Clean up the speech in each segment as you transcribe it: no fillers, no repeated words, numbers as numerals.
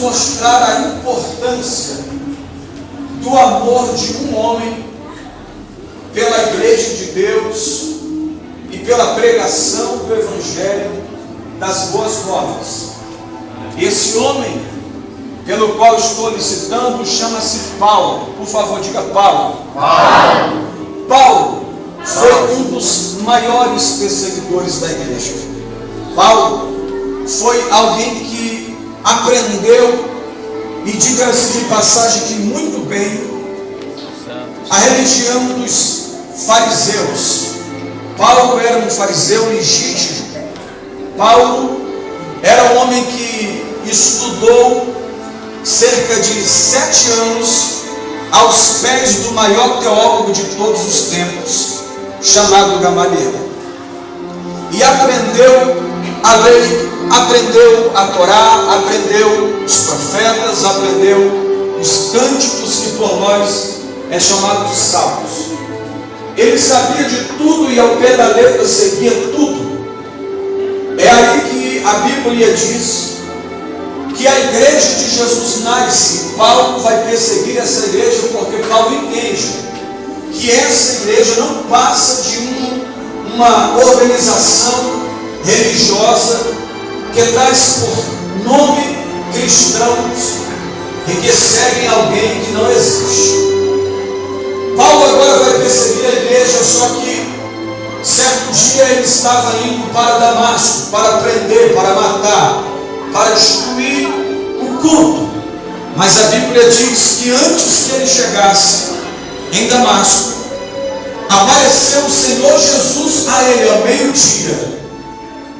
mostrar a importância do amor de um homem pela igreja de Deus e pela pregação do Evangelho das Boas Novas. Esse homem, pelo qual estou licitando, chama-se Paulo. Por favor, diga Paulo. Paulo foi um dos maiores perseguidores da igreja. Paulo foi alguém que aprendeu, e diga-se de passagem que muito bem, a religião dos fariseus. Paulo era um fariseu legítimo. Paulo era um homem que estudou cerca de 7 anos aos pés do maior teólogo de todos os tempos, chamado Gamaliel, e aprendeu a lei, aprendeu a Torá, aprendeu os profetas, aprendeu os cânticos que por nós é chamado de salmos. Ele sabia de tudo e ao pé da letra seguia tudo. É aí que a Bíblia diz que a igreja de Jesus nasce. Paulo vai perseguir essa igreja porque Paulo entende que essa igreja não passa de uma organização religiosa que traz por nome cristãos e que seguem alguém que não existe. Paulo agora vai perseguir a igreja, só que certo dia ele estava indo para Damasco para prender, para matar, para destruir o culto. Mas a Bíblia diz que antes que ele chegasse em Damasco, apareceu o Senhor Jesus a ele ao meio-dia,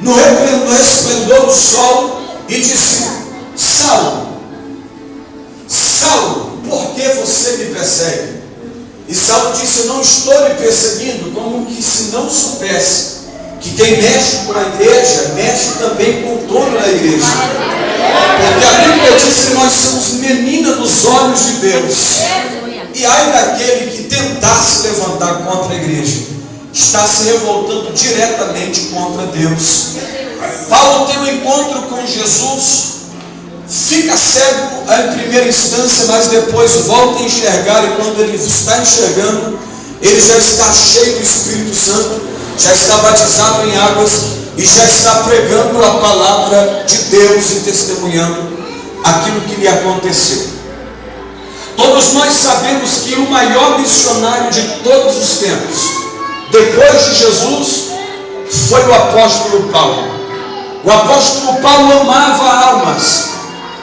no resplendor do sol, e disse: Saulo, Saulo, por que você me persegue? E Saulo disse: não estou lhe perseguindo, como que se não soubesse que quem mexe com a igreja, mexe também com o dono da igreja. Porque a Bíblia diz que nós somos menina dos olhos de Deus. E ai daquele que tentar se levantar contra a igreja, está se revoltando diretamente contra Deus. Paulo tem um encontro com Jesus, fica cego em primeira instância, mas depois volta a enxergar, e quando ele está enxergando, ele já está cheio do Espírito Santo, já está batizado em águas e já está pregando a palavra de Deus e testemunhando aquilo que lhe aconteceu. Todos nós sabemos que o maior missionário de todos os tempos, depois de Jesus, foi o apóstolo Paulo. O apóstolo Paulo amava almas.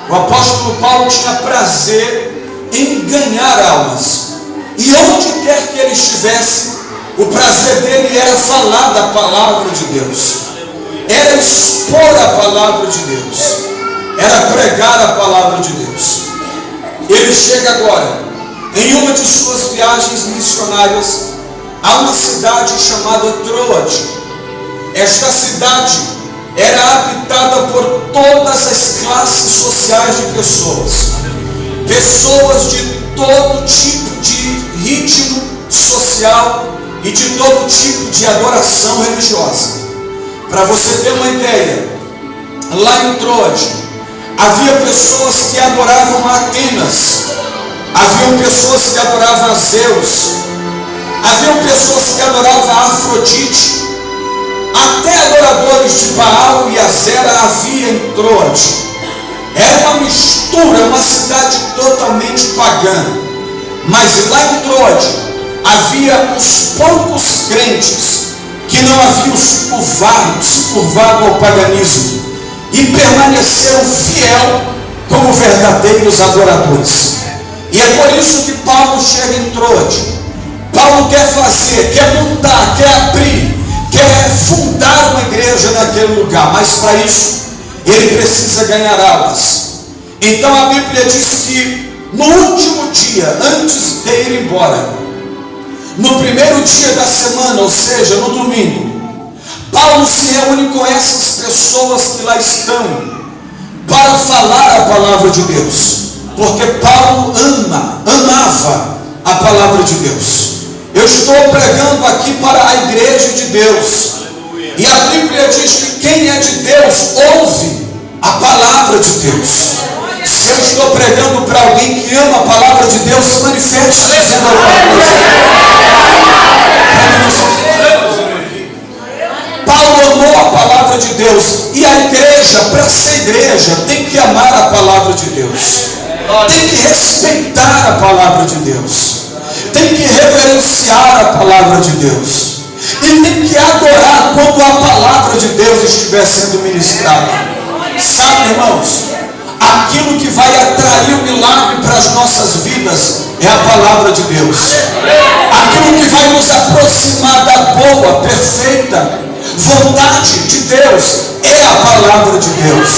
O apóstolo Paulo tinha prazer em ganhar almas. E onde quer que ele estivesse, o prazer dele era falar da palavra de Deus, era expor a palavra de Deus, era pregar a palavra de Deus. Ele chega agora, em uma de suas viagens missionárias, a uma cidade chamada Troade. Esta cidade era habitada por todas as classes sociais de pessoas, pessoas de todo tipo de ritmo social e de todo tipo de adoração religiosa. Para você ter uma ideia, lá em Troade havia pessoas que adoravam a Atenas, haviam pessoas que adoravam a Zeus, haviam pessoas que adoravam a Afrodite, até adoradores de Baal e Azera havia em Troade. Era uma mistura, uma cidade totalmente pagã. Mas lá em Troade havia os poucos crentes que não haviam se curvado ao paganismo e permaneceram fiel como verdadeiros adoradores. E é por isso que Paulo chega em Troade. Paulo quer fazer, quer montar, quer abrir, quer fundar uma igreja naquele lugar, mas para isso ele precisa ganhar almas. Então a Bíblia diz que no último dia, antes de ir embora, no primeiro dia da semana, ou seja, no domingo, Paulo se reúne com essas pessoas que lá estão para falar a palavra de Deus, porque Paulo amava a palavra de Deus. Eu estou pregando aqui para a igreja de Deus, e a Bíblia diz que quem é de Deus ouve a palavra de Deus. Se eu palavra de Deus se manifeste dizendo alguma coisa. Paulo amou a palavra de Deus, e a igreja, para ser igreja, tem que amar a palavra de Deus, tem que respeitar a palavra de Deus, tem que reverenciar a palavra de Deus, e tem que adorar quando a palavra de Deus estiver sendo ministrada. Sabe, irmãos, aquilo que vai atrair o milagre para as nossas vidas é a palavra de Deus. Aquilo que vai nos aproximar da boa, perfeita vontade de Deus é a palavra de Deus.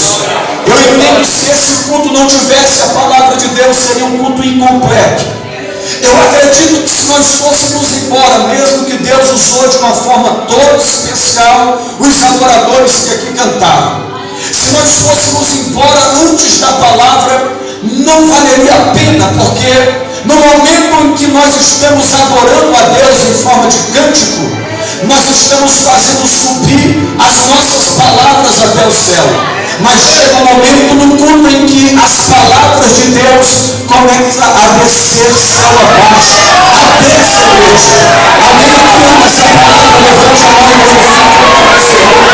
Eu entendo, se esse culto não tivesse a palavra de Deus, seria um culto incompleto. Eu acredito que se nós fôssemos embora, mesmo que Deus usou de uma forma toda especial os adoradores que aqui cantaram, se nós fôssemos embora antes da palavra, não valeria a pena, porque no momento em que nós estamos adorando a Deus em forma de cântico, nós estamos fazendo subir as nossas palavras até o céu. Mas chega um momento no culto em que as palavras de Deus começam a descer céu abaixo, até esta noite. Alguém que ama essa palavra, levante a mão e glorifique o Senhor.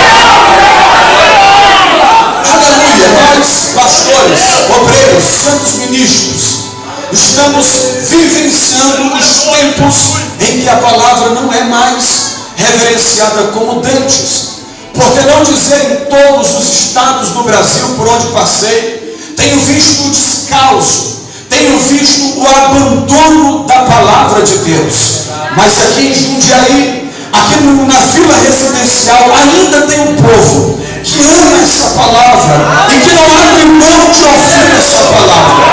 Aleluia. Nós, pastores, obreiros, santos ministros, estamos vivenciando os tempos em que a palavra não é mais reverenciada como dantes. Porque não dizer em todos os estados do Brasil por onde passei, tenho visto o descalço, tenho visto o abandono da palavra de Deus. Mas aqui em Jundiaí, aqui na vila residencial, ainda tem um povo que ama essa palavra e que não abre mão de ouvir essa palavra.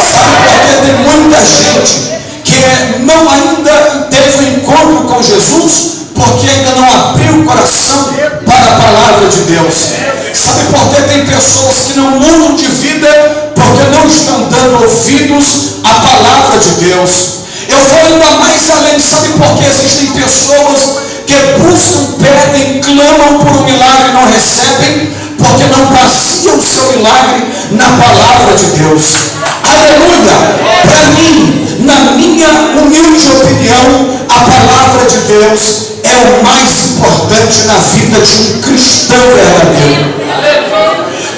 Sabe por que tem muita gente que não ainda teve um encontro com Jesus? Porque ainda não abriu o coração para a palavra de Deus. Sabe por que tem pessoas que não mudam de vida? Porque não estão dando ouvidos à palavra de Deus. Eu vou ainda mais além. Sabe por que existem pessoas que buscam, pedem, clamam por um milagre e não recebem? Porque não baseam o seu milagre na palavra de Deus. Aleluia! Para mim, na minha humilde opinião, a palavra de Deus é o mais importante na vida de um cristão verdadeiro.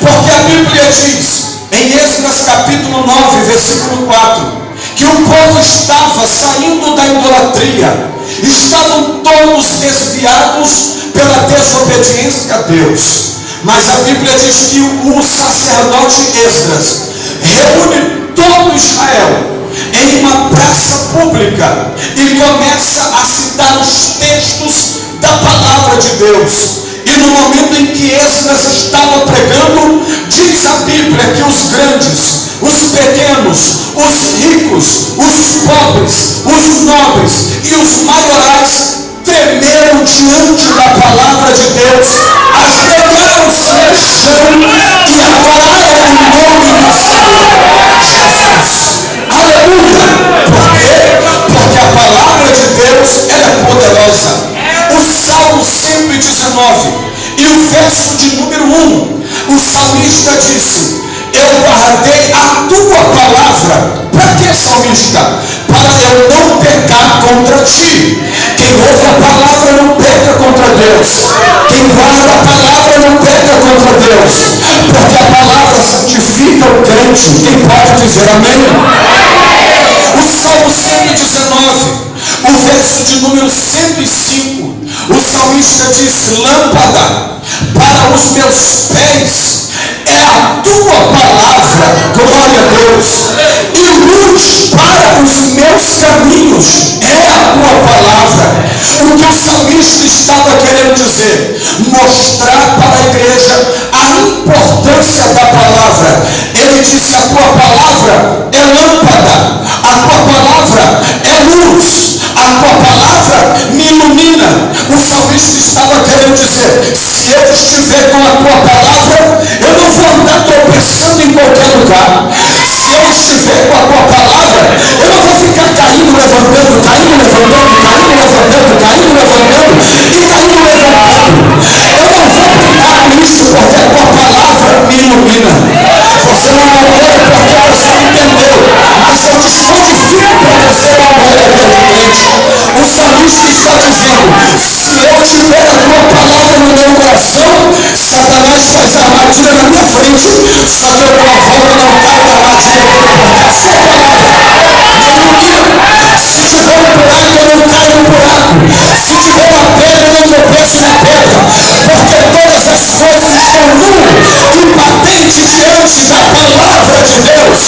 Porque a Bíblia diz, em Êxodo capítulo 9, versículo 4, que o povo estava saindo da idolatria, estavam todos desviados pela desobediência a Deus. Mas a Bíblia diz que o sacerdote Esdras reúne todo Israel em uma praça pública e começa a citar os textos da palavra de Deus. E no momento em que Esdras estava pregando, diz a Bíblia que os grandes, os pequenos, os ricos, os pobres, os nobres e os maiorais tremeram diante da palavra de Deus, ajoelharam-se no chão e adoraram o nome do Senhor Jesus. Aleluia! Por quê? Porque a palavra de Deus ela é poderosa. O Salmo 119 e o verso de número 1, o salmista disse: eu guardei a tua palavra. Para que, salmista? Para eu não pecar contra ti. Quem ouve a palavra não peca contra Deus. Quem guarda a palavra não peca contra Deus. Porque a palavra santifica o crente. Quem pode dizer amém? O Salmo 119, o verso de número 105, o salmista diz: lâmpada para os meus pés é a tua palavra, glória a Deus, e luz para os meus caminhos é a tua palavra. O que o salmista estava querendo dizer? Mostrar para a igreja a importância da palavra. Ele disse: a tua palavra é lâmpada, a tua palavra é luz, a tua palavra me ilumina. O salmista estava querendo dizer: se eu estiver com a tua palavra, eu não vou andar tropeçando em qualquer lugar. Se eu estiver com a tua palavra, eu não vou ficar caindo, levantando, caindo, levantando, caindo, levantando, caindo, levantando e caindo, levantando. Eu não vou brincar com isso, porque a tua palavra me ilumina. Você não morreu porque você entendeu, mas eu te estou que está dizendo: se eu tiver a tua palavra no meu coração, Satanás faz armadilha na minha frente, só que a tua volta não cai na armadilha dele, porque a sua palavra. Se tiver um buraco, eu não caio no buraco. Se tiver uma pedra, eu não tropeço na pedra, porque todas as coisas estão nuas e patentes diante da palavra de Deus.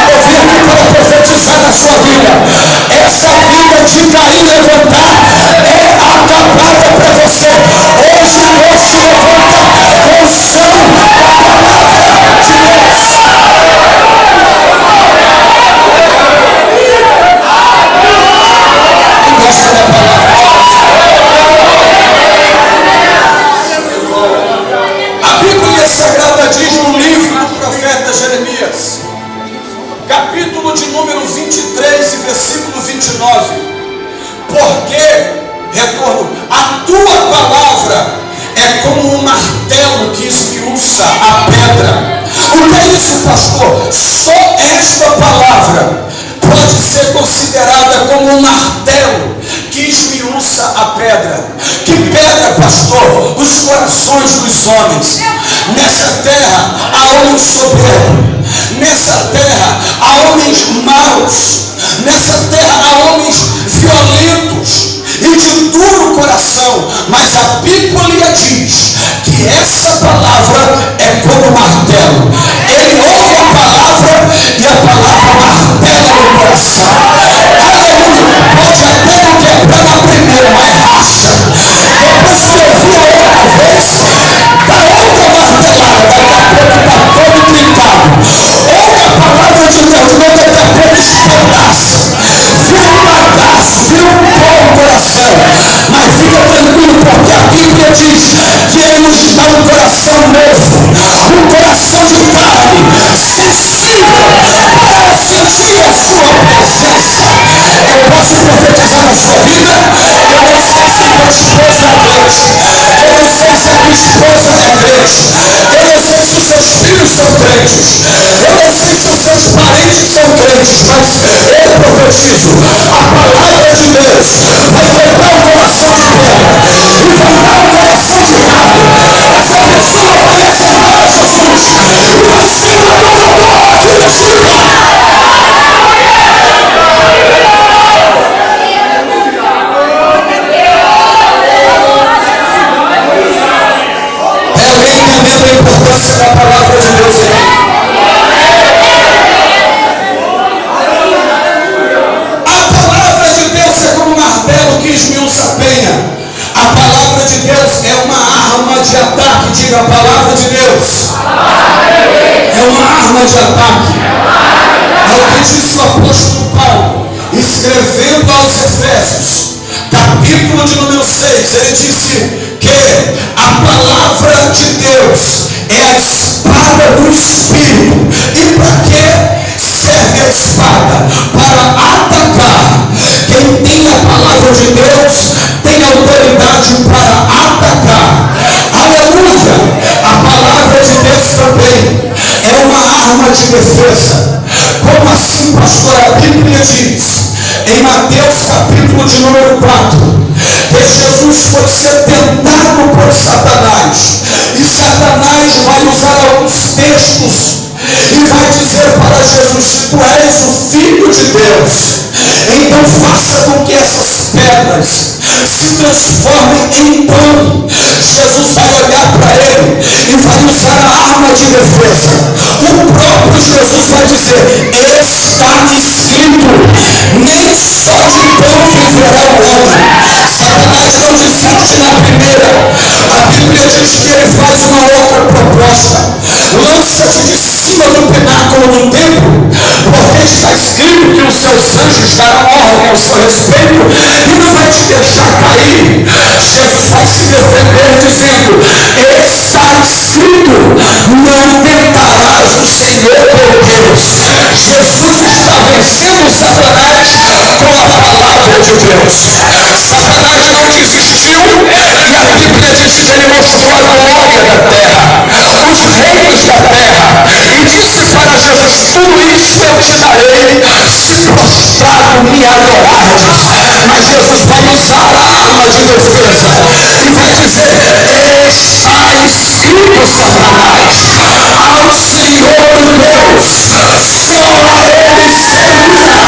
Eu vim aqui para profetizar na sua vida. Essa vida de cair e levantar é acabada para você. Hoje Deus se levanta com o som da palavra de Deus. Quem gosta da palavra? A Bíblia Sagrada diz no livro do profeta Jeremias, capítulo de número 23 e versículo 29: porque, retorno, a tua palavra é como um martelo que esmiuça a pedra. O que é isso, pastor? Só esta palavra pode ser considerada como um martelo que esmiuça a pedra. Que pedra, pastor? Os corações dos homens. Nessa terra há homens soberbos, nessa terra há homens maus, nessa terra há homens violentos e de duro coração, mas a Bíblia diz que essa palavra é como martelo. Ele ouve a palavra e a palavra martela no coração. Aleluia! Pode até não quebrar na primeira, mas racha. Depois que ouvir a outra vez, dá outra martelada, daqui a pouco está todo trincado. Ouve a palavra de Deus, mas daqui a pouco espedaça. Vira um bagaço, vira um pó no coração. Mas fica tranquilo, porque a Bíblia diz que Ele nos dá um coração novo, um coração de carne, sensível, para sentir a sua presença. Eu posso profetizar na sua vida. Eu não sei se a tua esposa é crente, eu não sei se a tua esposa é crente, eu não sei se os seus filhos são crentes, eu não sei se os seus parentes são crentes, mas eu profetizo: a palavra de Deus vai quebrar o coração de pedra e vai dar um coração de carne. Essa pessoa vai aceitar Jesus e vai ser um adorador aqui neste lugar. Tem alguém entendendo a importância da palavra de Deus aí? A palavra de Deus é como um martelo que esmiuça a penha. A palavra de Deus é uma arma de ataque. Diga: a palavra de Deus é uma arma de ataque. É o que disse o apóstolo Paulo, escrevendo aos Efésios, capítulo de número 6. Ele disse que a palavra de Deus é a espada do Espírito. E para que serve a espada? Para atacar. Quem tem a palavra de Deus tem autoridade para atacar. Aleluia! A palavra de Deus também é uma arma de defesa. Como assim, pastor? A Bíblia diz em Mateus capítulo de número 4 que Jesus foi ser tentado por Satanás, e Satanás vai usar alguns textos e vai dizer para Jesus: tu és o Filho de Deus, então faça com que essas pedras se transformem em pão. Jesus vai olhar para ele e vai usar a arma de defesa. O próprio Jesus vai dizer: está escrito, nem só de pão viverá o homem. Satanás não desiste na primeira. A Bíblia diz que ele faz uma outra proposta: lança-te de cima do pináculo do templo, porque está escrito que os seus anjos darão ordem ao seu respeito e não vai te deixar cair. Jesus vai se defender dizendo: está escrito, não tentarás o Senhor teu Deus. Jesus está vencendo Satanás com a palavra de Deus. Satanás não desistiu, e a Bíblia diz que ele mostrou a glória da terra, os reinos da terra, e disse para Jesus: tudo isso eu te chegarei se prostrado me adorardes. Mas Jesus vai usar a arma de defesa e vai dizer: está escrito, Satanás, ao Senhor Deus, só a Ele servirá.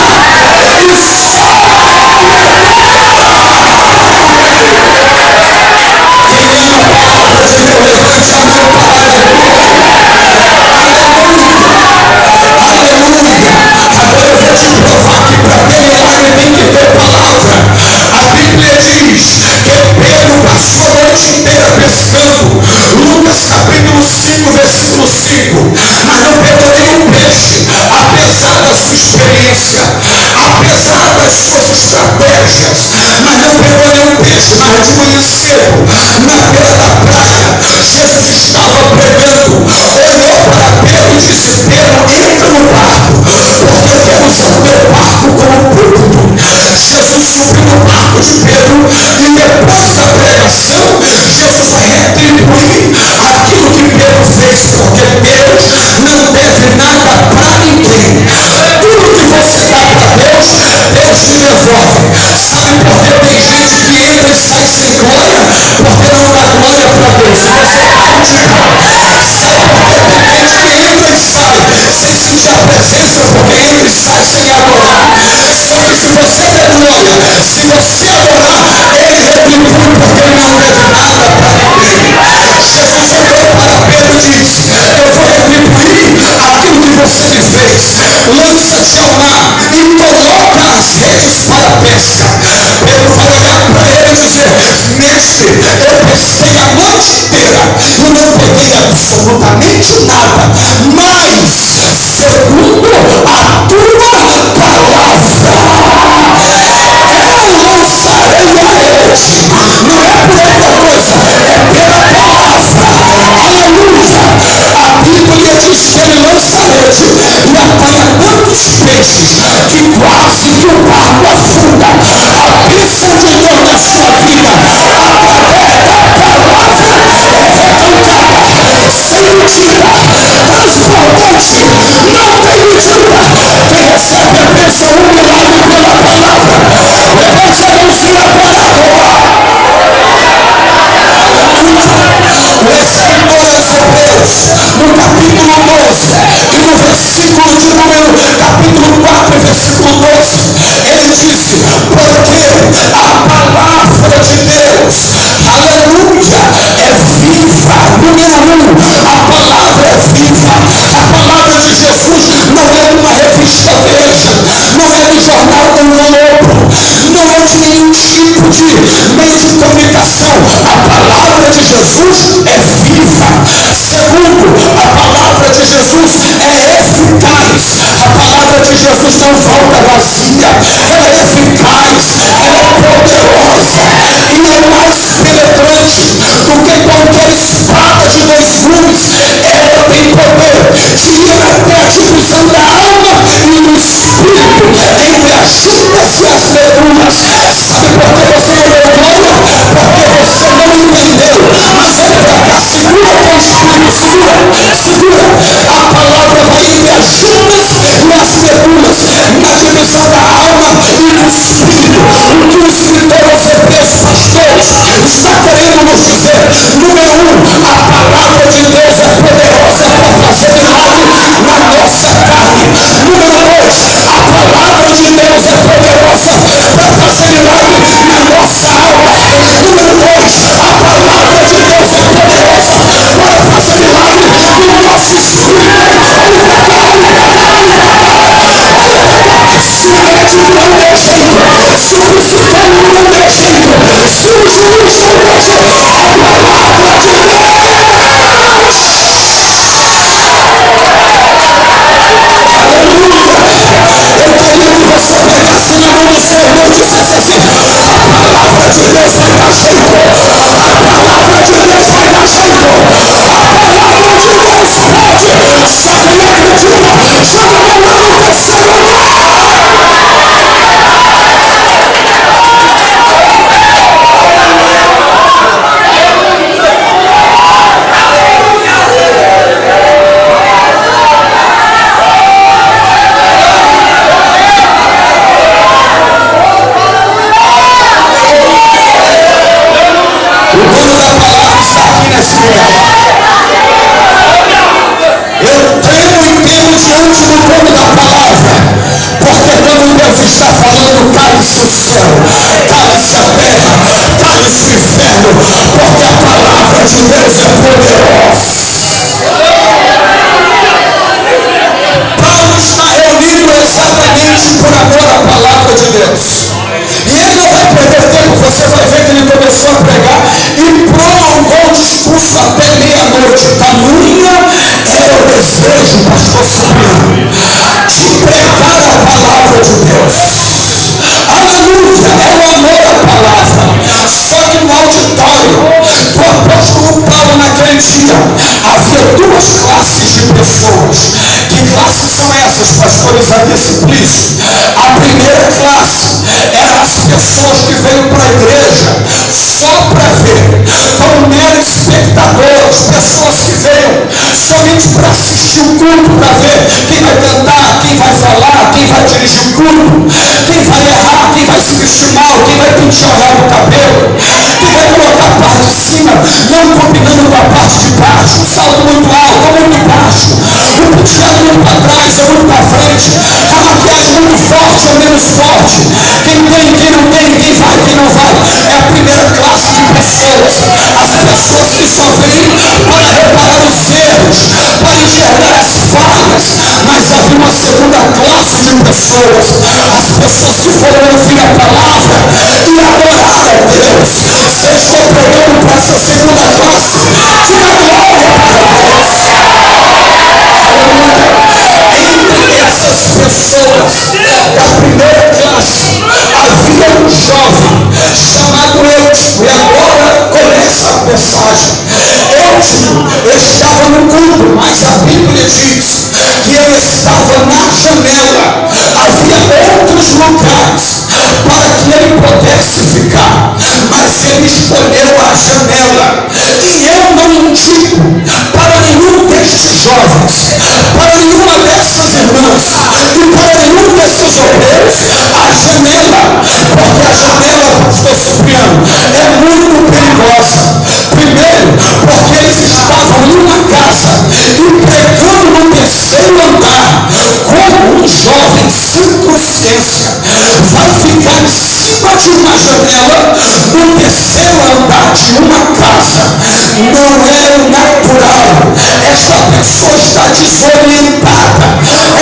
Levante a mão para aleluia. Aleluia. Agora eu vou te provar que para ter milagre tem que ter palavra. A Bíblia diz que Pedro passou a noite inteira pescando. Lucas capítulo 5, versículo 5. Mas não pegou nenhum peixe, apesar da sua experiência, apesar das suas estratégias. Mas não pegou nenhum peixe. Mas de manhã cedo, na beira da praia, Jesus estava pregando, olhou para Pedro e disse: Pedro, entra no barco, porque eu quero usar o meu barco como púlpito. Jesus subiu no barco de Pedro e depois da pregação, Jesus vai retribuir aquilo que Pedro fez, porque Deus não deve nada para ninguém. Tudo que você dá para Deus, Deus te devolve. Sabe por que tem gente que entra e sai sem glória? Porque não dá glória para Deus. Você pode dar. Sabe por que tem gente que entra e sai sem sentir a presença? Porque entra e sai sem adorar. Só que se você der glória, se você adorar, Ele retribui, porque Ele não deve nada para ninguém. Jesus olhou para Pedro e disse: eu vou retribuir aquilo que você me fez. Lança-te ao mar e coloca as redes para a pesca. Pedro vai olhar para ele e dizer: mestre, eu pesquei a noite inteira e não peguei absolutamente nada, mas segundo a tua palavra, eu lançarei a rede. Não é por outra coisa, é pela palavra. Aleluia. A Bíblia diz que ele lança a rede e apanha tantos peixes que quase que o barco afunda. A bênção de Deus na sua vida, através da palavra, é recantada, sem medida, transbordante, não tem medida. Quem recebe a bênção humilhado pela palavra, levante a mãozinha para agora. O escritor aos Hebreus, no capítulo 12 e no versículo de número, capítulo 4, versículo 12, ele disse: porque a palavra de Deus, aleluia, é viva. Número 1, a palavra é viva. A palavra de Jesus não é uma revista Veja, não é do jornal do Globo, não é de nenhum tipo de meio de comunicação. A palavra de Jesus é viva. Segundo, a palavra de Jesus é eficaz. A palavra de Jesus não volta vazia. Ela é eficaz, ela é poderosa e é mais penetrante do que qualquer espada de dois gumes. Ela tem poder de ir até a divisão da alma e do espírito, entre as juntas e as medulas. Sabe por que você não deu glória? Porque você não entendeu. Mas olha para cá, segura com o espírito, segura. A palavra vai entre as juntas e as medulas, na divisão da alma e do espírito. O que o escritor aos Hebreus, pastores, está querendo nos dizer: número 1, a palavra de Deus é poderosa para fazer milagre na nossa carne. Número 2, a palavra de Deus é poderosa para fazer milagre na nossa alma. Número 2, a palavra de Deus é poderosa para fazer milagre no nosso espírito. Se o médico não der jeito, se o psicólogo não der jeito, se o juiz não der jeito, a palavra de Deus. Eu queria que você pegasse na mão do seu irmão e dissesse assim: a palavra de Deus vai dar jeito. A palavra de Deus vai dar jeito. A palavra de Deus pode. Se alguém acredita, joga a mão no terceiro lugar. inferno, porque a palavra de Deus é poderosa. Paulo está reunido exatamente por amor à palavra de Deus. E ele não vai perder tempo, você vai ver que ele começou a pregar e prolongou o discurso até meia-noite. Tamanha era o desejo, pastor Cipriano, de pregar a palavra de Deus. Aleluia, é o amor à palavra. Só que no auditório do apóstolo Paulo naquele dia havia duas classes de pessoas. Que classes são essas, pastor Isaías Simplício? A primeira classe eram as pessoas que veio para a igreja só para ver, como meros espectadores, pessoas que veio somente para assistir o culto, para ver quem vai cantar, quem vai falar, quem vai dirigir o culto, quem vai errar, quem vai se vestir mal, quem vai pentear o cabelo, quem vai colocar a parte de cima não combinando com a parte de baixo, um salto muito alto ou muito baixo, o penteado muito para trás ou muito para frente, a maquiagem muito forte ou menos forte, quem tem, quem não tem, quem vai, quem não vai. É a primeira classe de pessoas, as pessoas que só vêm para reparar os erros, para enxergar as falhas. Mas havia uma segunda classe de pessoas, as pessoas que foram ouvir a palavra e adorar a Deus. Se eu estou pregando para essa segunda classe, que a glória para Deus. Entre essas pessoas da primeira classe havia um jovem chamado Eutico. E agora começa a mensagem. Eutico estava no culto, mas a Bíblia diz que ele estava na janela. Havia outros lugares para que ele pudesse ficar, mas ele escolheu a janela. E eu não indico para nenhum destes jovens, para nenhuma dessas irmãs e para nenhum desses obreiros a janela, porque a janela, pastor Cipriano, é muito perigosa. Primeiro, porque eles estavam em uma casa e pregando no terceiro andar. Como um jovem sem consciência vai ficar em cima de uma janela no terceiro andar de uma casa? Não é o natural. Esta pessoa está desorientada.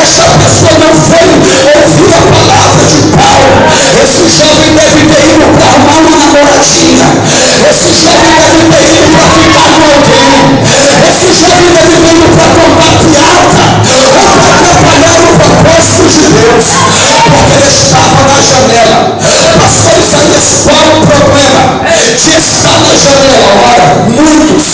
Esta pessoa não veio ouvir a palavra de Paulo. Esse jovem deve ter ido para arrumar uma namoradinha. Esse jovem deve ter ido para ficar com alguém. Esse jovem deve ter ido para contar piada ou para atrapalhar o propósito de Deus, porque ele estava na janela. Pastor Isaías, qual o problema de estar na janela? Ora, muitos,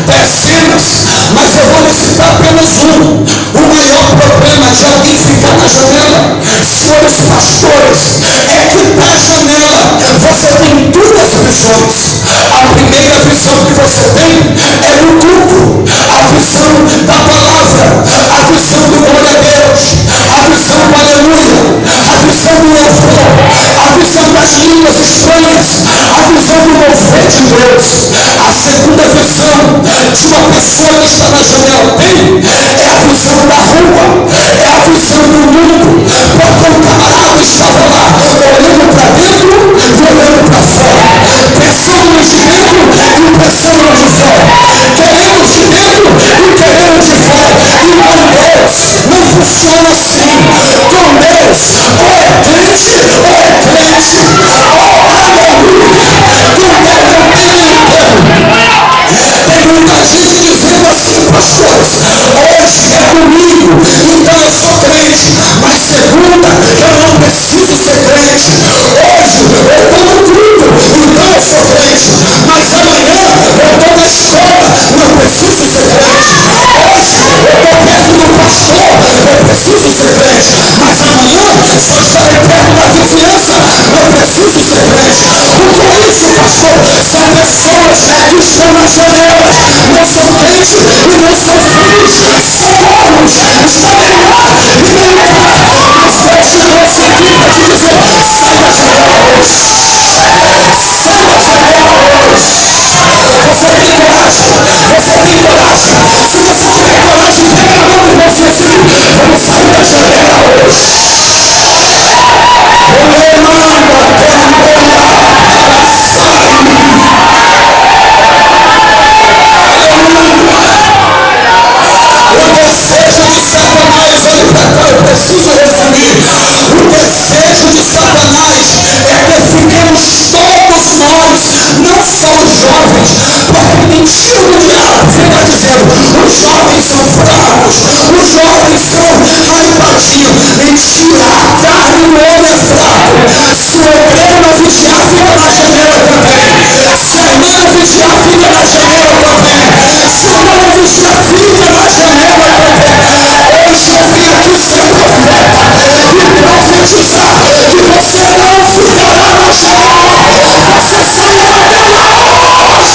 dezenas, mas eu vou lhe citar apenas um. O maior problema de alguém ficar na janela, senhores pastores, é que da janela você tem duas visões. A primeira visão que você tem é no culto, a visão da palavra, a visão do glória a Deus, a visão do aleluia, a visão do louvor, a visão das línguas estranhas, a visão do mover de Deus. A segunda visão de uma pessoa que está na janela tem é a visão da rua, é a visão do mundo, porque o camarada estava lá olhando para dentro e olhando para fora, pensando de dentro e pensando de fora, querendo de dentro e querendo de fora. E com Deus não funciona assim. Com Deus ou é crente ou é crente. Oh, aleluia! Com Deus não tem meio termo. Tem muita gente dizendo assim, pastores, hoje é domingo, então eu sou crente, mas segunda eu não preciso ser crente. Hoje eu estou no culto, então eu sou crente, mas amanhã eu estou na escola, não preciso ser crente. Hoje eu estou perto do pastor, eu preciso ser crente, mas amanhã, se eu estarei perto da vizinhança, eu preciso ser crente. O que é isso, pastor? São pessoas que estão na janela, não são crentes e não são filhos, são mornos, estão em lá e não é lá. Mas Deus te trouxe aqui para te dizer: sai da janela hoje, sai da janela hoje. Você tem coragem, você tem coragem. Se você tiver coragem, pega a mão do irmão vizinho, vamos sair da janela hoje. O irmão, jovens, porque o mentira do diabo fica dizendo: os jovens são fracos, os jovens são arrebatadinhos. Mentira, a carne do homem é fraco. Se o obreiro não vigiar, fica na janela também. Se a irmã não vigiar, fica na janela também. Se o irmão não vigiar, fica na janela também. Hoje eu vim aqui ser profeta e profetizar que você não ficará no chão. Você sairá pela voz.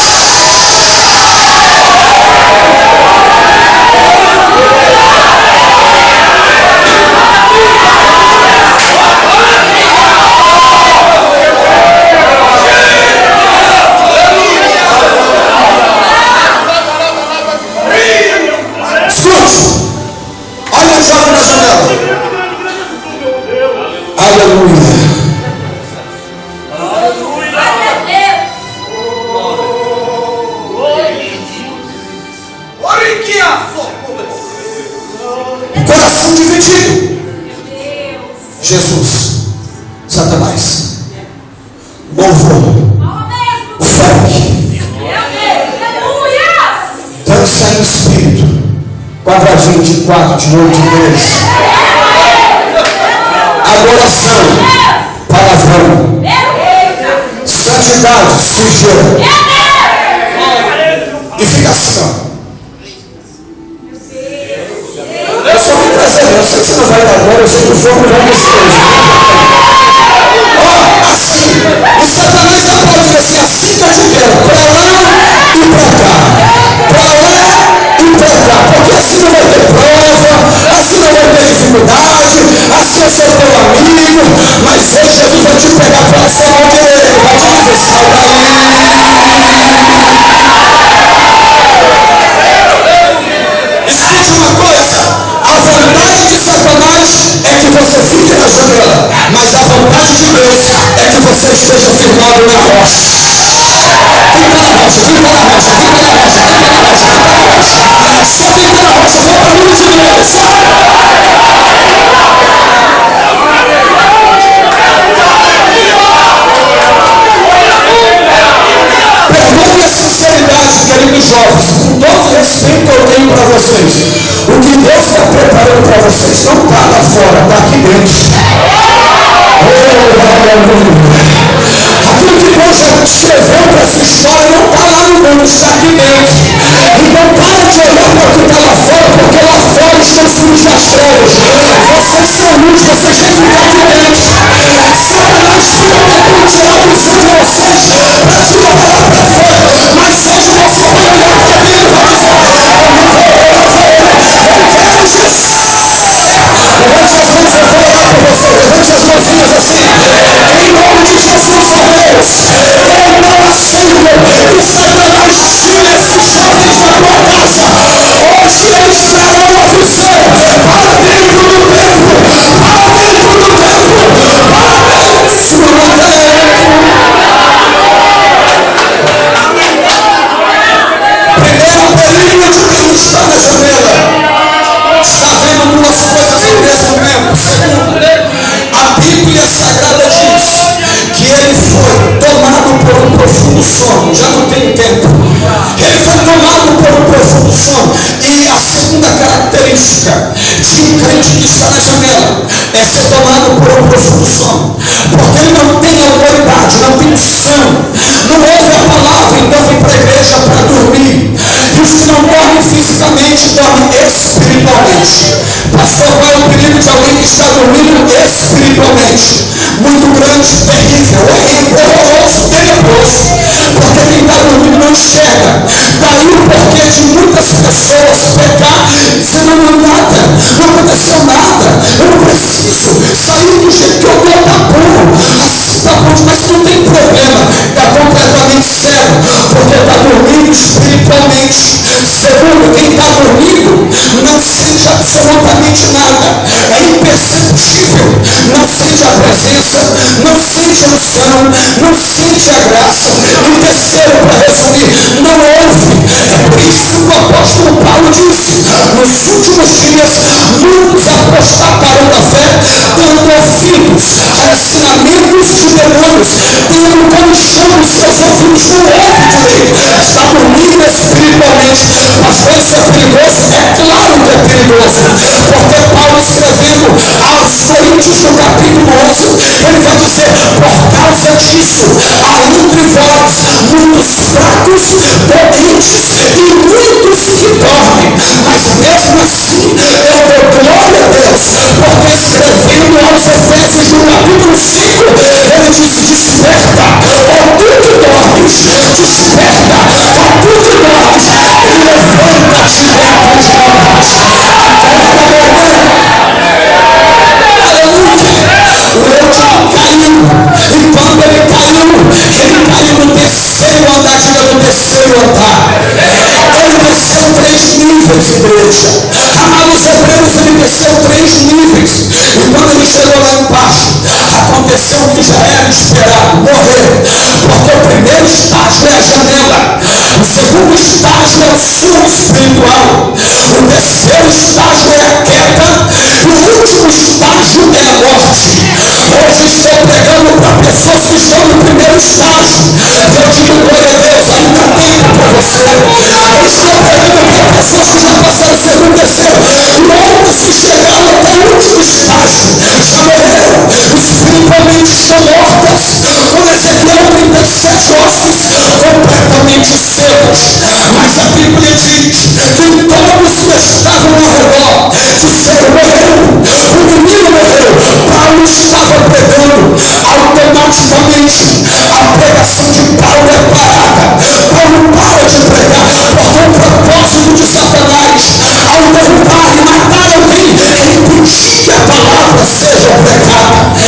Olha o jovem na janela. Aleluia. Coração dividido. Jesus, Satanás, louvor, funk, dança em espírito, quadradinho de 4, de 8, de 10, adoração, palavrão, santidade, sujeira, e fica assim, ó. Eu só vim trazer, eu sei que você não vai dar agora, eu sei que o fogo vai descer hoje. Ó, assim, o Satanás aplaudiu assim, assim que eu te quero, pra lá e pra cá, pra lá e pra cá, porque assim não vai ter prova, assim não vai ter dificuldade, assim eu sou teu amigo, mas hoje Jesus vai te pegar pela sua mão direita, vai te dizer: sai daí. Escute uma coisa, a vontade de Satanás é que você fique na janela, mas a vontade de Deus é que você esteja firmado na rocha. Fica na rocha, fica na rocha, fica na rocha, fica na rocha, fica na rocha. Só fica na rocha, vou para muito dinheiro, sai! Perdoe a sinceridade, queridos jovens, com todo o respeito que eu tenho para vocês. O que Deus está preparando para vocês não está lá fora, está aqui dentro. Aquilo que Deus já escreveu para essa história não está lá no mundo, está aqui dentro. Então para de olhar para o que está lá fora, porque lá fora estão filhos das trevas. Vocês são luz, vocês têm que ficar aqui dentro. Satanás tenta tirar isso de vocês para te levar lá para fora. Mas seja você vai olhar para dentro e vai dizer: eu quero Jesus. Levante as mãos, eu vou orar por você. Levante as mãozinhas assim. Em nome de Jesus, ó Deus, eu não aceito que Satanás tire esses jovens da tua casa. Hoje eles trarão uma visão para dentro do templo, para dentro do templo, para dentro do templo. Primeiro perigo de quem está na janela: está vendo duas coisas ao mesmo tempo. Segundo, a Bíblia Sagrada diz que ele foi tomado por um profundo sono. Já não tem tempo. Ele foi tomado por um profundo sono. E a segunda característica de um crente que está na janela é ser tomado por um profundo sono, porque ele não tem autoridade, não tem unção, não ouve a palavra, então vem para a igreja para dormir. E os que não dormem fisicamente, dormem espiritualmente. Pastor, qual é o perigo de alguém que está dormindo espiritualmente? Muito grande, terrível, horrível, horroroso, tenebroso. Porque quem está dormindo não enxerga. Daí o porquê de muitas pessoas pecar dizendo: não, nada, não aconteceu nada, eu não preciso sair do jeito que eu estou, tá bom, assim tá bom, mas não tem problema, está completamente cego, porque está dormindo espiritualmente. Segundo, quem está dormindo não sente absolutamente nada, é imperceptível, não sente a presença, não sente a unção, não sente a graça. E terceiro, para resumir, não ouve. É por isso que o apóstolo Paulo disse: nos últimos dias muitos apostatarão da fé, dando ouvidos a ensinamentos de demônios, tendo como chama os seus ouvidos, não ouve direito. novamente, pastor, isso é perigoso? É claro que é perigoso, porque Paulo escrevendo aos Coríntios no capítulo 11, ele vai dizer: por causa disso, há entre vós muitos fracos, doentes e muitos que dormem, mas mesmo assim eu dou glória a Deus, porque escrevendo aos Efésios no capítulo 5, ele diz: desperta, ó tu que dormes, desperta, ó tu que dormes, e levanta-te e acorda. O Eutico caiu, e quando ele caiu no terceiro andar. Diga, no terceiro andar. Ele desceu 3 níveis, igreja. Amados hebreus, ele desceu 3 níveis. E quando ele chegou lá embaixo, aconteceu o que já era esperado: morreu. Porque o primeiro estágio é a janela, o segundo estágio é o sono espiritual, o terceiro estágio é a queda, e o último estágio é a morte. Hoje estou pregando para pessoas que estão no primeiro estágio. Eu digo glória a Deus, ainda há tempo para você. Eu estou pregando para pessoas que já passaram o segundo, terceiro, e outros que chegaram até o último estágio já morreram, espiritualmente estão mortas. Como Ezequiel 37, ossos completamente secos. Mas a Bíblia diz que todos que estavam ao redor disseram: morreu, o menino morreu. Paulo estava pregando, automaticamente a pregação de Paulo é parada. Paulo para de pregar, porque o propósito de Satanás, ao derrubar e matar alguém, é impedir que a palavra seja pregada. E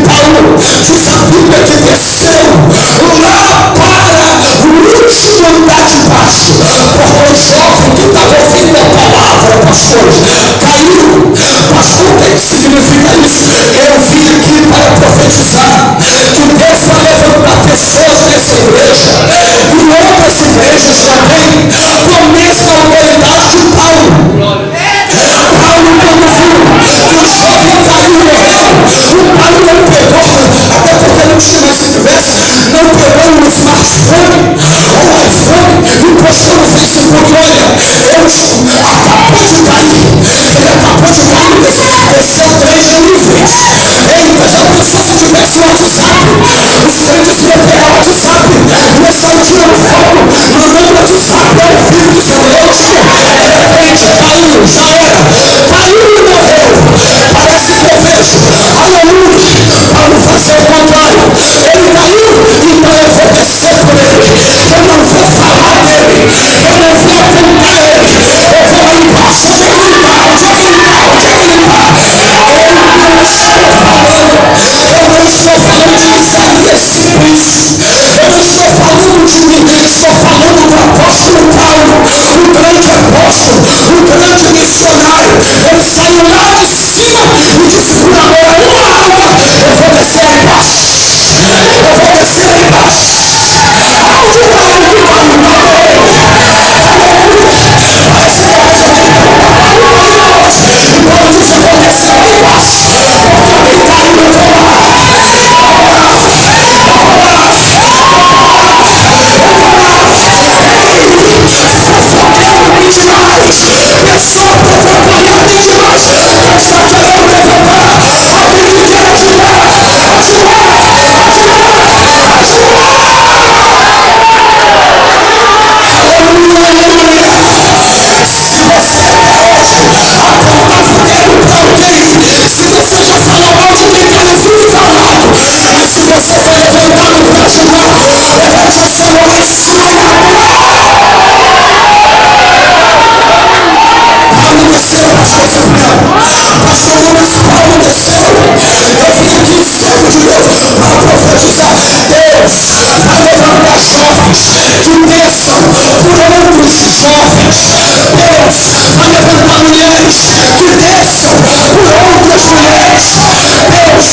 Paulo, diz a Bíblia, que desceu lá para o último andar de baixo, porque o jovem que estava ouvindo a palavra, pastores, caiu. Pastor, o que significa isso? Eu vim aqui para profetizar que Deus vai levantar pessoas nessa igreja e outras igrejas também com essa autoridade de Paulo. Paulo, quando viu que o jovem caiu e morreu, o Paulo não pegou, até porque não tinha mais esse verso, não pegou no smartphone ou no iPhone e postou no Facebook: olha, eu acabei de cair, ele acabou de cair, desceu 3 níveis. Eita, já pensou se tivesse um WhatsApp? Os crentes iam pegar o WhatsApp e iam sair tirando foto, mandando WhatsApp ao vivo, dizendo: eu te repente, caiu, já era, caiu e morreu. Parece que eu vejo, aleluia, Paulo fazer o contrário. Ele caiu, então eu vou descer por ele, eu não vou falar dele, eu não vou apontar ele, eu vou limpar. Onde é que limpar? Onde é que limpar? Onde é que limpar? Eu não estou falando de Isaías simples, eu não estou falando de mim, estou falando do apóstolo Paulo, o grande apóstolo, o grande missionário. Ele saiu lá de cima e disse: por amor a uma alma, eu vou descer lá embaixo, eu vou descer lá embaixo. Onde o Paulo que Paulo mandou ele? Parece que a gente e Paulo disse: eu vou descer lá embaixo, porque ele caiu, eu vou lá. Pessoa protocolar tem demais. Deus está querendo levantar alguém que quer ajoelhar. Se você até hoje apontava o dedo para alguém, se você já falou mal de quem está no fundo do lado, mas se você foi levantado para ajudar, levante a sua mão em cima e Paulo desceu, pastor Samuel. Pastor Lucas, Paulo desceu. Eu vim aqui, servo de Deus, para profetizar. Deus vai levantar jovens que desçam por outros jovens. Deus vai levantar mulheres que desçam por outras mulheres.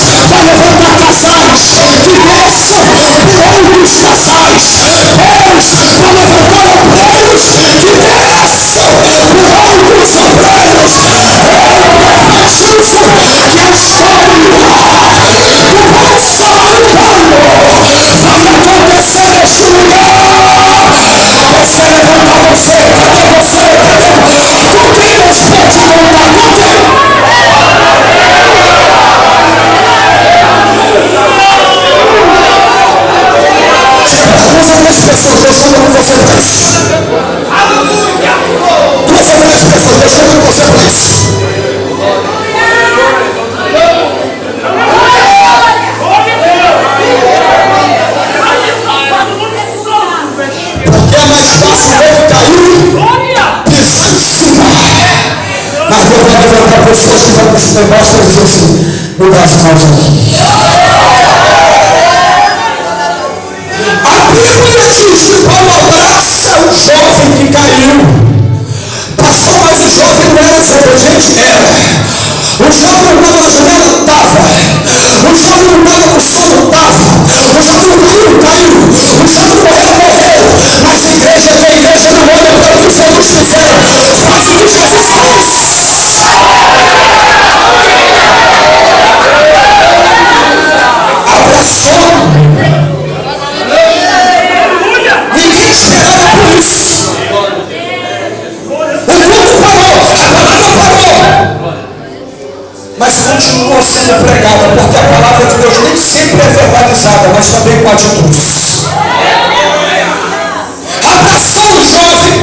Deus vai levantar casais que desçam por outros casais. Deus vai levantar obreiros que desçam por outros obreiros. Eu profetizo que a história do Paulo vai acontecer neste lugar. Você levanta você, Me dá as mãos aqui. A Bíblia diz que Paulo abraça o jovem que caiu. Pastor, mas o jovem não era desobediente? Era. O jovem não estava na janela? Estava. O jovem não estava no sono? Estava. O jovem não caiu? O jovem morreu. Mas a igreja não olha para o que os outros fizeram. Faz o que Jesus fez. Abraçou. Ninguém esperava por isso. O mundo parou, a palavra parou. Mas continua sendo pregada, porque a palavra de Deus nem sempre é verbalizada, mas também com atitudes. Abraçou o jovem,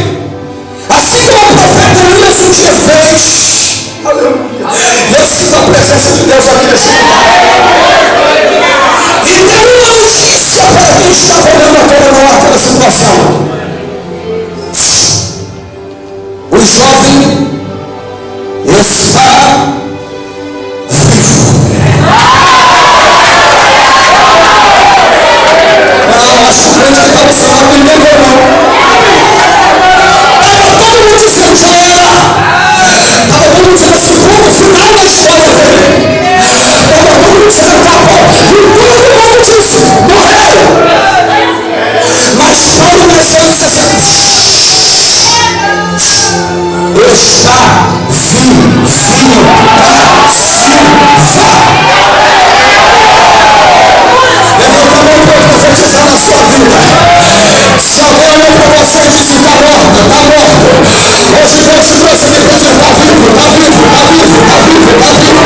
assim como o profeta Elias um dia fez. Aleluia. Eu sinto a presença de Deus aqui nesse lugar. E deu uma notícia para quem estava olhando aquela situação. O jovem está vivo. Não, acho que o crente que estava falando não entendeu não. Estava todo mundo dizendo, já era. Estava todo mundo dizendo assim, ponto final da história dele. Estava todo mundo dizendo, acabou. E todo mundo disse, morreu. Mas Paulo desceu e disse assim, está vivo. Levanta a mão para profetizar na sua vida. Se alguém olhou para você e disse, está morto, está morto. Hoje Deus te trouxe aqui para dizer, está vivo, está vivo, está vivo, está vivo, está vivo.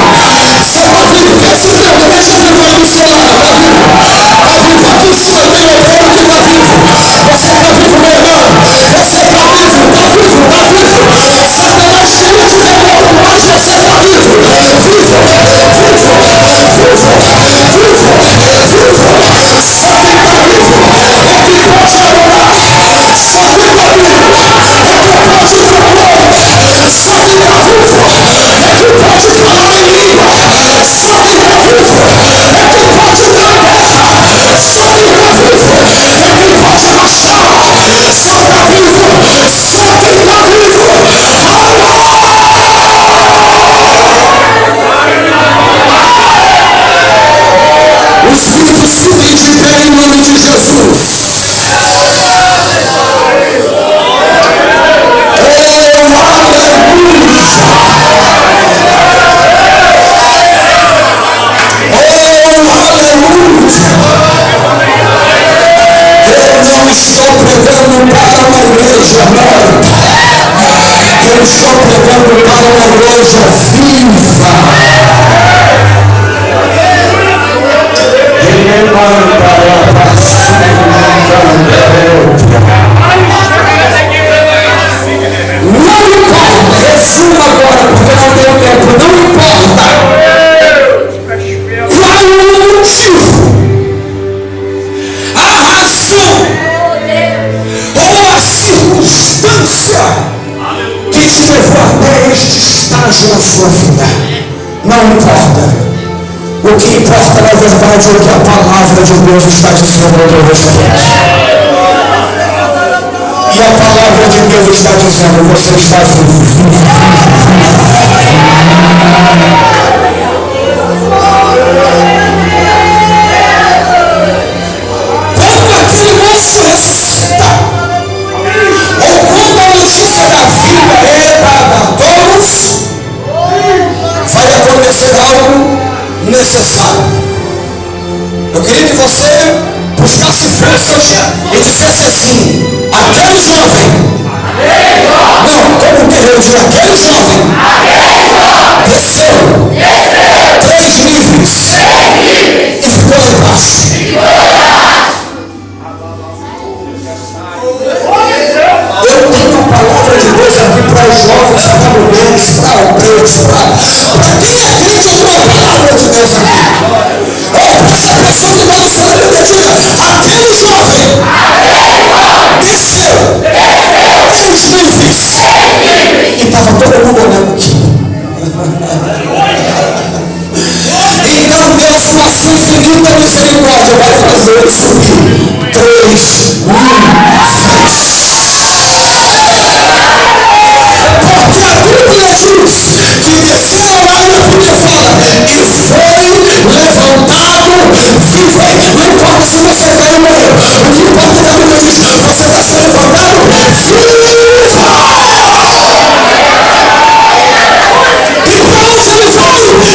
Você está vivo, deixa eu ver, deixa eu ver do seu lado, está vivo. Está vivo, aqui em cima tem o povo que está vivo. Você está vivo, meu irmão. Você está vivo, está vivo, está vivo. Satanás queria te ver morto, mas você está vivo. O Espírito se vem de pé em nome de Jesus. Eu não estou pregando para uma igreja morta. Eu estou pregando para uma igreja viva. Não importa, resumo agora porque não tenho tempo, não importa. Qual o motivo, a razão ou a circunstância que te levou até este estágio na sua vida? Não importa. O que importa na verdade é o que a palavra de Deus está dizendo ao teu respeito. E a palavra de Deus está dizendo, você está vivo. Quando aquele moço ressuscita, ou quando a notícia da vida é dada a todos, vai acontecer algo necessário. Eu queria que você puxasse freio no seu dia e dissesse assim, aquele jovem, não, como guerreiro, aquele jovem desceu 3 níveis e ficou lá embaixo. Eu tenho a palavra de Deus aqui para os jovens, para mulheres, para obreiros, para quem acredita uma palavra de Deus aqui. Presta atenção que quando você lê a Bíblia diga, aquele jovem desceu 3 níveis e estava todo mundo olhando aqui. muita misericórdia vai fazer ele subir. 3, 1, 6. Porque a Bíblia diz que desceu ao lado da Bíblia fala, e foi levantado vivo. Não importa se você vai ou morreu. O que importa é que a Bíblia diz, você está sendo levantado vivo.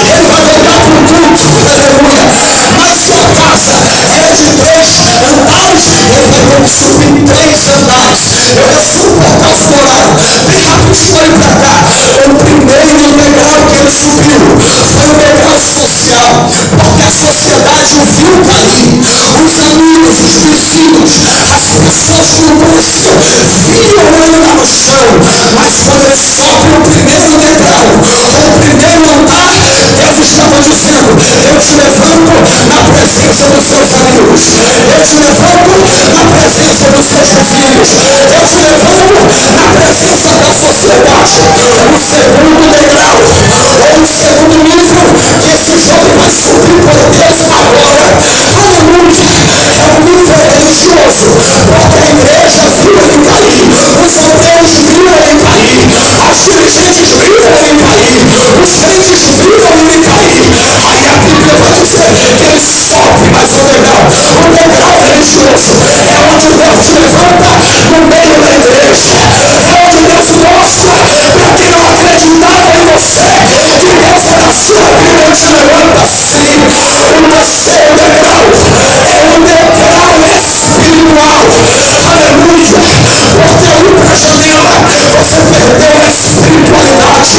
Ele vai voltar para o culto, aleluia. Na sua casa é de 3 andares, ele vai ter que subir 3 andares. Eu já fui no portal floral, bem rapidinho aí para cá. O primeiro degrau que ele subiu foi o degrau social, porque a sociedade o viu cair. Os amigos, os vizinhos, as pessoas que o conheciam viam ele lá no chão. Mas quando ele sobe o primeiro degrau, o primeiro andar, Deus estava dizendo, eu te levanto na presença dos seus amigos, eu te levanto na presença dos seus vizinhos, eu te levanto na presença da sociedade. O segundo degrau, ou o segundo nível que esse jovem vai subir por Deus agora, aleluia, é o nível religioso, porque a igreja viu ele cair, os obreiros viram ele cair, as dirigentes viram ele cair, os crentes viram ele cair. Aí a Bíblia vai dizer que ele sobe mais um degrau. O degrau religioso é onde Deus te levanta no meio da igreja, é onde Deus mostra para quem não acreditava em você que Deus é na sua vida. Ele te levanta assim. O terceiro degrau é o degrau espiritual, aleluia, porque olhou para a janela, você perdeu a espiritualidade.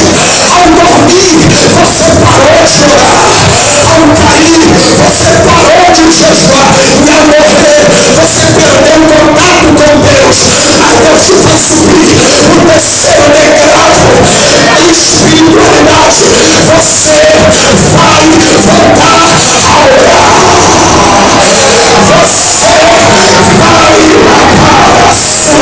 Ao dormir, você parou de orar. Ao cair, você parou de jejuar. E ao morrer, você perdeu o contato com Deus. Mas Deus te faz subir o terceiro degrau, a espiritualidade. Você vai voltar a orar. Você vai lavar a sua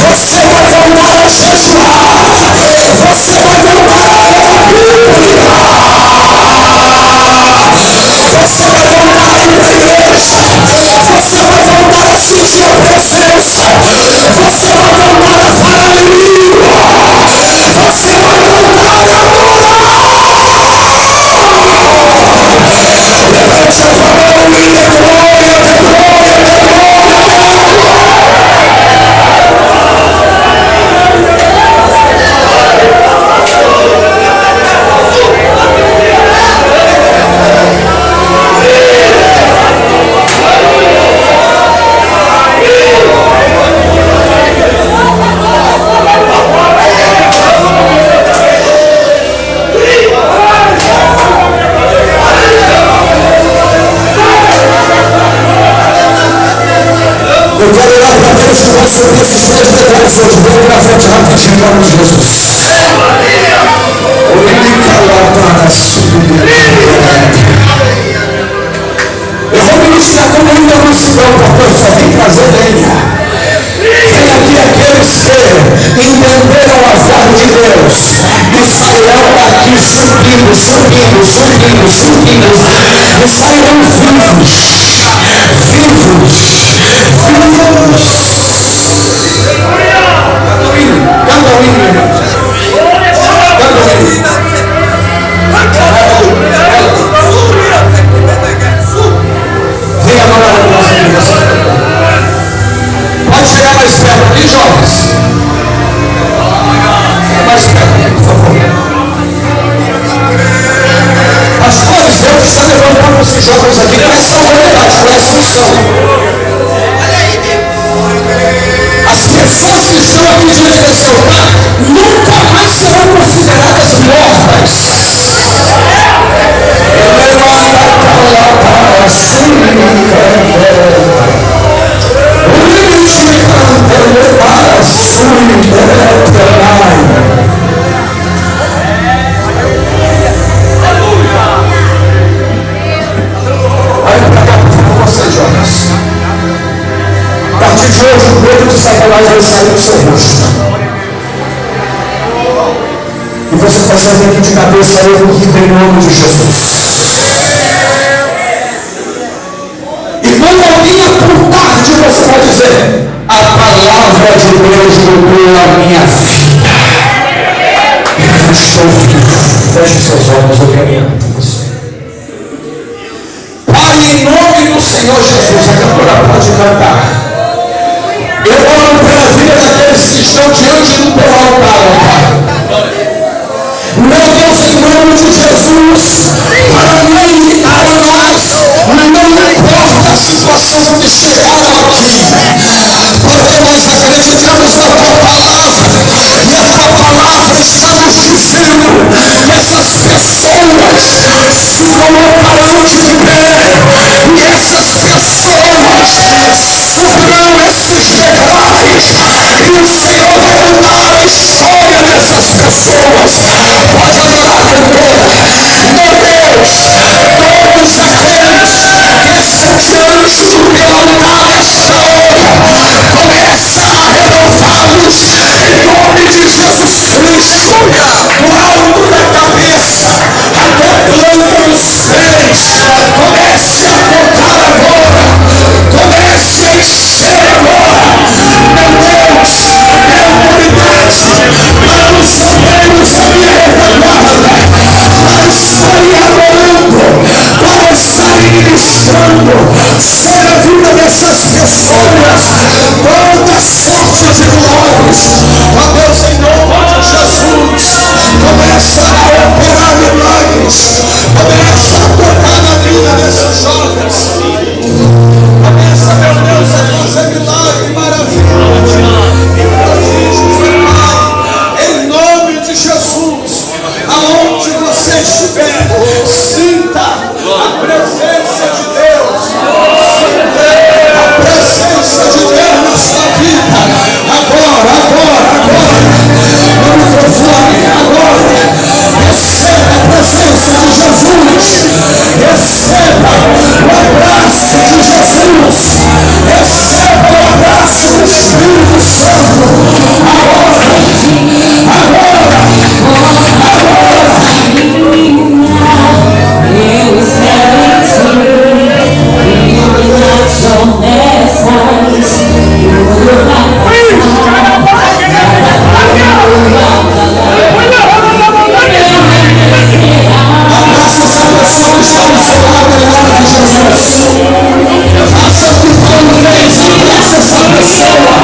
você vai voltar a jejuar. Você vai voltar a ler a Bíblia. Você vai voltar a ir para a igreja. Você vai voltar a sentir a presença. Você vai voltar a falar em língua. Você vai voltar a adorar. Levante a tua mão e dê glória, dê glória, dê glória, dê glória. Eu quero orar para Deus que vai subir esses 3 degraus hoje. Vem para frente rapidinho, em nome de Jesus. Eu vou ministrar como ainda não se deu, porque eu só vim trazer lenha. Vem aqui aqueles que entenderam a voz de Deus e sairão daqui subindo, subindo, subindo, subindo, e sairão vivos. Venha adorar a nossa Deus. Pode chegar mais perto aqui, jovens. Mais perto aqui, por favor. Pastores, Deus está levantando esses jovens aqui com essa autoridade, com essa unção. As pessoas que estão aqui diante desse altar nunca mais serão consideradas mortas. Olha para cá, por favor, vocês jovens. A partir de hoje, o medo de Satanás vai sair do seu rosto. senta aqui de cabeça erguida em nome de Jesus. E quando alguém apontar de você pode dizer: a palavra de Deus mudou a minha vida. Feche seus olhos, eu quero orar por você. Pai, em nome do Senhor Jesus, a cantora pode cantar. Eu oro pela vida daqueles que estão diante do teu altar, Pai. Meu Deus, em nome de Jesus, para não limitar mais, não importa a situação que chegaram aqui, porque nós acreditamos na tua palavra, e a tua palavra está nos dizendo que essas pessoas se colocarão de pé, e essas pessoas saberão esses detalhes, e o Senhor vai mudar a história dessas pessoas. Pode adorar, cantora. Meu Deus, todos aqueles que estão diante do teu altar esta hora, começa a renová-los em nome de Jesus Cristo, do alto da cabeça até plano dos pés. Comece a tocar agora, comece a encher agora, meu Deus, minha autoridade, para os obreiros da minha retaguarda, para estarem adorando, para estarem ministrando sobre a vida dessas pessoas, toda sorte de milagres. Ó Deus, em nome de Jesus, começa a operar milagres, começa a tocar na vida desses jovens, começa, meu Deus, a fazer milagre maravilhoso. Em nome de Jesus, aonde você estiver, sinta a presença de Deus, sinta a presença de Deus na sua vida, agora, no microfone, agora, receba a presença de Jesus, receba o abraço de Jesus, receba o abraço do Espírito Santo, agora. Eu espero abraça essa pessoa que está no seu lado em nome de Jesus. Faça o que Paulo fez, abraça essa pessoa.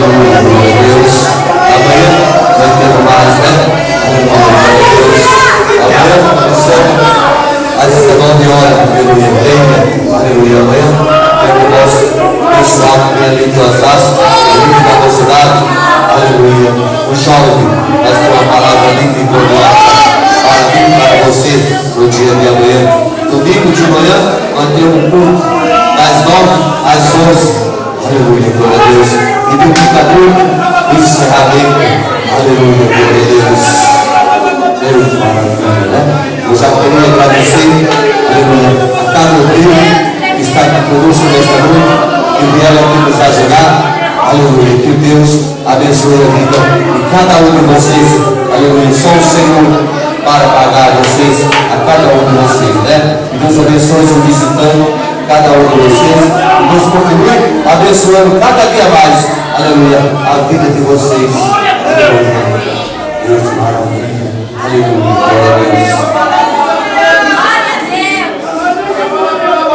Aleluia, glória a Deus. Amanhã vai ter mais, né? Aleluia, glória a Deus. Amanhã, às 19 horas, aleluia, venha, aleluia, amanhã tem o nosso pessoal que vem ali de Osasco, ali da mocidade, aleluia, o jovem, nós temos uma palavra linda e gloriosa para você no dia de amanhã. Domingo de manhã, nós temos um culto das 9 às 11, aleluia, glória a Deus, e do picador, o encerramento, aleluia, glória a Deus. Deus maravilhoso, né? Eu já queria agradecer, aleluia, a cada filho que está aqui conosco nesta noite, que vieram aqui nos ajudar, aleluia, que Deus abençoe a vida de cada um de vocês, aleluia, só o Senhor para pagar vocês, a cada um de vocês, né? E Deus abençoe os visitando cada um de vocês, e Deus continue abençoando cada dia mais, aleluia, a vida de vocês, aleluia, Deus maravilhoso. Aleluia, glória a Deus.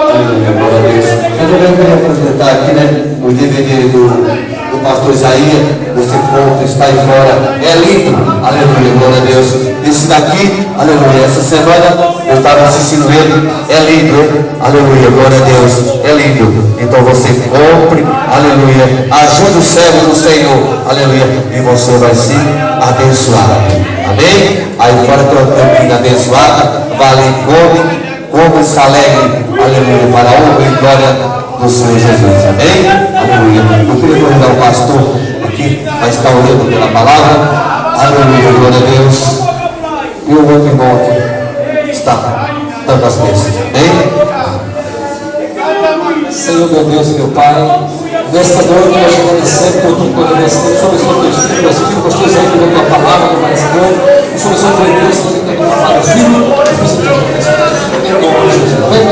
Aleluia, glória a Deus. Eu também queria apresentar aqui, né, o DVD do pastor Isaías. Você pronto, está aí fora. É lindo, aleluia, glória a Deus. Esse daqui, aleluia, essa semana eu estava assistindo ele. É lindo, aleluia, glória a Deus. É lindo. Então você compre, aleluia. Ajude o servo do Senhor, aleluia. E você vai ser abençoado. Amém? Aí fora tem uma tampinha abençoada, vale come e se alegre, aleluia, para a honra e glória do Senhor Jesus, amém? Aleluia. Eu queria convidar o pastor aqui, vai estar orando pela palavra, aleluia, glória a Deus. E o outro irmão aqui está dando as bênçãos, amém? Senhor, meu Deus e meu Pai, nesta noite nós agradecemos por tudo que nós agradecemos sobre o Senhor, teus filhos, pastor Isaías, pela tua palavra, meu Pai Senhor, o Senhor foi Deus, que tem que falar do filho, e você tem que fazer em nome de Jesus, amém?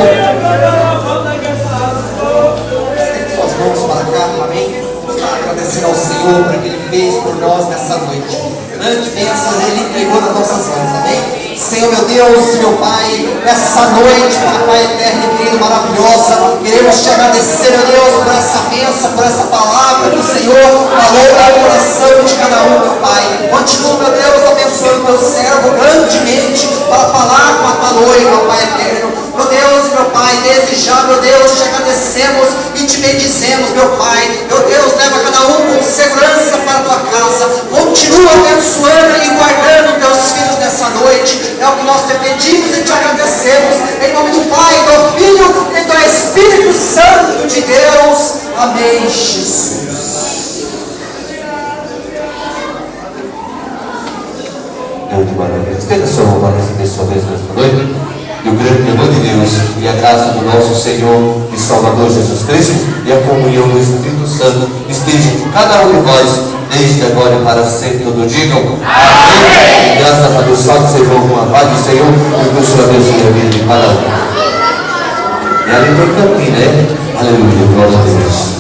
Suas mãos para cá, amém? Para agradecer ao Senhor por que Ele fez por nós nessa noite. Grande bênção Ele entregou nas nossas mãos, amém? Senhor, meu Deus, meu Pai, nessa noite, Pai eterno e querido, maravilhosa, queremos te agradecer, meu Deus, por essa bênção, por essa palavra que o Senhor falou ao coração de cada um, meu Pai. Continua, meu Deus, abençoando meu servo grandemente para falar com a tua noiva, meu Pai eterno. Meu Deus, meu Pai, desde já, meu Deus, te agradecemos e te bendizemos, meu Pai. Meu Deus, leva cada um com segurança para a tua casa. Continua abençoando e guardando teus filhos nessa noite. É o que nós te pedimos e te agradecemos. Em nome do Pai, do Filho e do Espírito Santo de Deus. Amém, Jesus. Deus de maravilha. Estenda sua mão para receber sua bênção nesta noite. E o grande amor de Deus e a graça do nosso Senhor e Salvador Jesus Cristo e a comunhão do Espírito Santo esteja com cada um de nós, desde agora e para sempre. Todos digam amém. Graças a Deus, salve seja com a paz do Senhor e que o Senhor abençoe a vida de cada um. E ali tem caminho, né? Aleluia, glória a Deus.